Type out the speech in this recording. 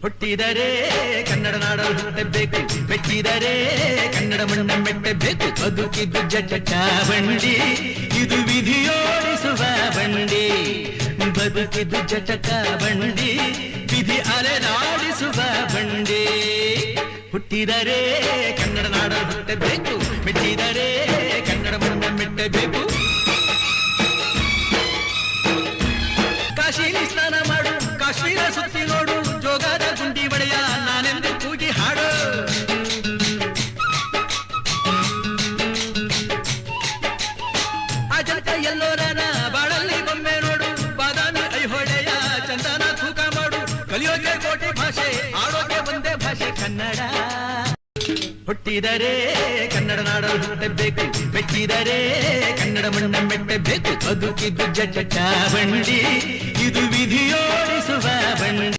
ಹುಟ್ಟಿದರೆ ಕನ್ನಡ ನಾಡಲು ಹುಟ್ಟಬೇಕು, ಮೆಟ್ಟಿದರೆ ಕನ್ನಡ ಮಣ್ಣ ಮೆಟ್ಟಬೇಕು. ಬದುಕಿದ್ದು ಜಟ ಬಂಡಿ, ಇದು ವಿಧಿಯೋಡಿಸುವ ಬಂಡಿ. ಬದುಕಿದ್ದು ಜಟಕ ಬಂಡಿ, ವಿಧಿ ಅಲೆದಾಡಿಸುವ ಬಂಡಿ. ಹುಟ್ಟಿದರೆ ಕನ್ನಡ ನಾಡಲು ಹುಟ್ಟಬೇಕು, ಮೆಟ್ಟಿದರೆ ಕನ್ನಡ ಮಣ್ಣ ಮೆಟ್ಟಬೇಕು. ಕಾಶಿಲಿ ಸ್ನಾನ ಮಾಡು, ಕಾಶ್ಮೀರ ಸುತ್ತಿ ನೋಡು, ಜೋಗದ ಗುಂಡಿ ಬಳೆಯ ನಾನೆಂದು ಕೂಗಿ ಹಾಡು. ಅಜಂತ ಎಲ್ಲೋರನ ಬಾಳಲ್ಲಿ ಬೊಮ್ಮೆ ನೋಡು, ಬಾದಾಮಿ ಐಹೊಳೆಯ ಚಂದನ ತೂಕ ಮಾಡು. ಕಲಿಯೋಕೆ ಕೋಟಿ ಭಾಷೆ, ಆಡೋಕೆ ಒಂದೇ ಭಾಷೆ ಕನ್ನಡ. ಹುಟ್ಟಿದರೆ ಕನ್ನಡ ನಾಡಲು ಹುಟ್ಟಬೇಕು, ಮೆಟ್ಟಿದರೆ ಕನ್ನಡ ಮಣ್ಣ ಮೆಟ್ಟಬೇಕು. ಬದುಕಿದ್ದು ಜಟ ಬಂಡಿ, ಇದು ವಿಧಿಯೋಡಿಸುವ ಬಂಡಿ.